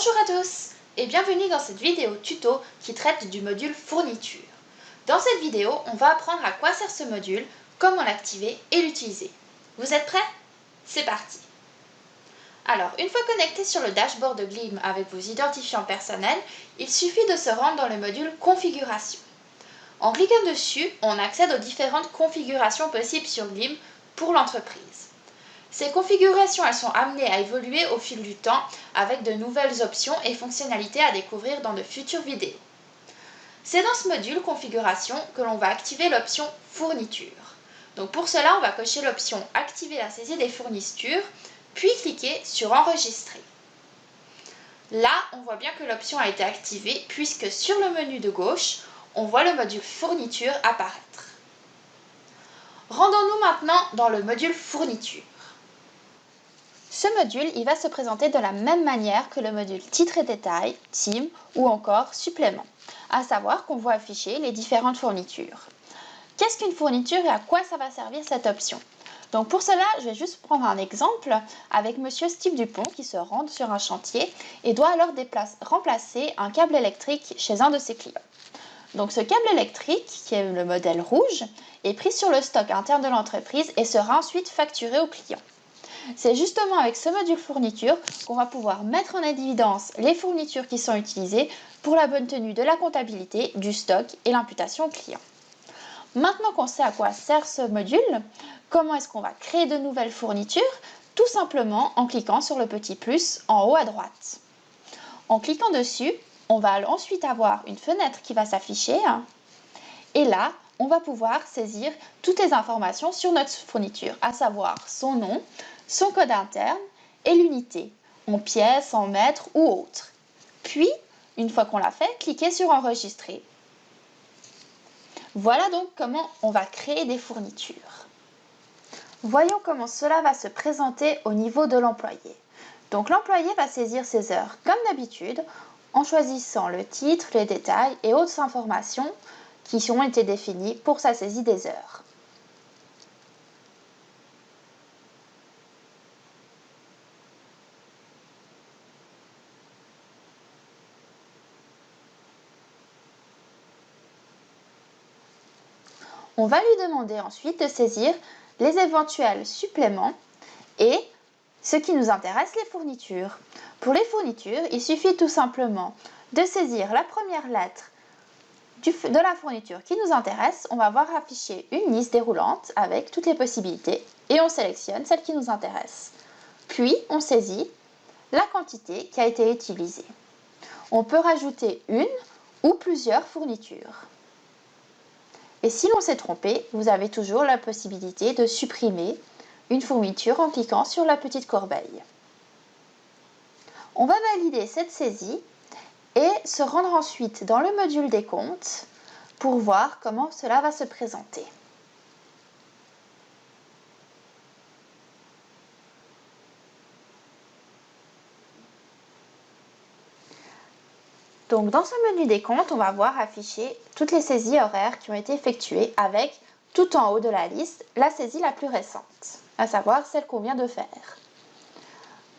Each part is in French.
Bonjour à tous et bienvenue dans cette vidéo tuto qui traite du module fourniture. Dans cette vidéo, on va apprendre à quoi sert ce module, comment l'activer et l'utiliser. Vous êtes prêts? C'est parti! Alors, une fois connecté sur le dashboard de Gleam avec vos identifiants personnels, il suffit de se rendre dans le module configuration. En cliquant dessus, on accède aux différentes configurations possibles sur Gleam pour l'entreprise. Ces configurations elles sont amenées à évoluer au fil du temps avec de nouvelles options et fonctionnalités à découvrir dans de futures vidéos. C'est dans ce module configuration que l'on va activer l'option fourniture. Donc pour cela, on va cocher l'option activer la saisie des fournitures, puis cliquer sur enregistrer. Là, on voit bien que l'option a été activée puisque sur le menu de gauche, on voit le module fourniture apparaître. Rendons-nous maintenant dans le module fourniture. Ce module, il va se présenter de la même manière que le module titre et détail, team ou encore supplément, à savoir qu'on voit afficher les différentes fournitures. Qu'est-ce qu'une fourniture et à quoi ça va servir cette option? Donc pour cela, je vais juste prendre un exemple avec monsieur Steve Dupont qui se rend sur un chantier et doit alors remplacer un câble électrique chez un de ses clients. Donc ce câble électrique, qui est le modèle rouge, est pris sur le stock interne de l'entreprise et sera ensuite facturé au client. C'est justement avec ce module fourniture qu'on va pouvoir mettre en évidence les fournitures qui sont utilisées pour la bonne tenue de la comptabilité, du stock et l'imputation client. Maintenant qu'on sait à quoi sert ce module, comment est-ce qu'on va créer de nouvelles fournitures? Tout simplement en cliquant sur le petit plus en haut à droite. En cliquant dessus, on va ensuite avoir une fenêtre qui va s'afficher et là, on va pouvoir saisir toutes les informations sur notre fourniture, à savoir son nom, son code interne et l'unité, en pièces, en mètres ou autre. Puis, une fois qu'on l'a fait, cliquez sur enregistrer. Voilà donc comment on va créer des fournitures. Voyons comment cela va se présenter au niveau de l'employé. Donc l'employé va saisir ses heures comme d'habitude en choisissant le titre, les détails et autres informations qui ont été définies pour sa saisie des heures. On va lui demander ensuite de saisir les éventuels suppléments et ce qui nous intéresse, les fournitures. Pour les fournitures, il suffit tout simplement de saisir la première lettre de la fourniture qui nous intéresse. On va voir afficher une liste déroulante avec toutes les possibilités et on sélectionne celle qui nous intéresse. Puis, on saisit la quantité qui a été utilisée. On peut rajouter une ou plusieurs fournitures. Et si l'on s'est trompé, vous avez toujours la possibilité de supprimer une fourniture en cliquant sur la petite corbeille. On va valider cette saisie et se rendre ensuite dans le module des comptes pour voir comment cela va se présenter. Donc dans ce menu des comptes, on va voir afficher toutes les saisies horaires qui ont été effectuées avec, tout en haut de la liste, la saisie la plus récente, à savoir celle qu'on vient de faire.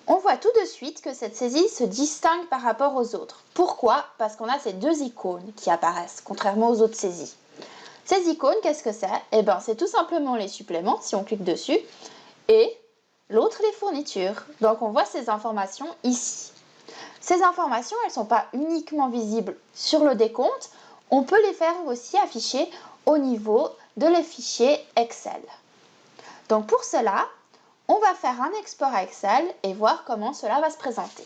On voit tout de suite que cette saisie se distingue par rapport aux autres. Pourquoi? Parce qu'on a ces deux icônes qui apparaissent, contrairement aux autres saisies. Ces icônes, qu'est-ce que c'est? Eh bien, c'est tout simplement les suppléments, si on clique dessus, et l'autre, les fournitures. Donc on voit ces informations ici. Ces informations, elles ne sont pas uniquement visibles sur le décompte, on peut les faire aussi afficher au niveau de les fichiers Excel. Donc pour cela, on va faire un export à Excel et voir comment cela va se présenter.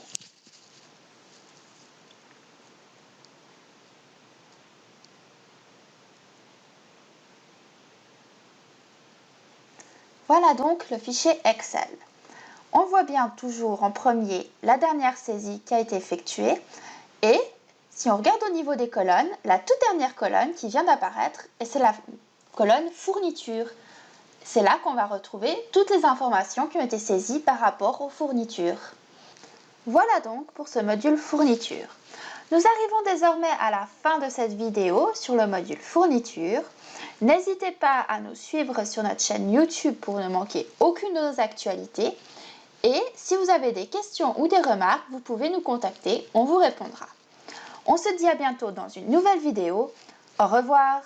Voilà donc le fichier Excel. On voit bien toujours en premier la dernière saisie qui a été effectuée et si on regarde au niveau des colonnes, la toute dernière colonne qui vient d'apparaître, c'est la colonne fourniture. C'est là qu'on va retrouver toutes les informations qui ont été saisies par rapport aux fournitures. Voilà donc pour ce module fourniture. Nous arrivons désormais à la fin de cette vidéo sur le module fourniture. N'hésitez pas à nous suivre sur notre chaîne YouTube pour ne manquer aucune de nos actualités. Et si vous avez des questions ou des remarques, vous pouvez nous contacter, on vous répondra. On se dit à bientôt dans une nouvelle vidéo. Au revoir!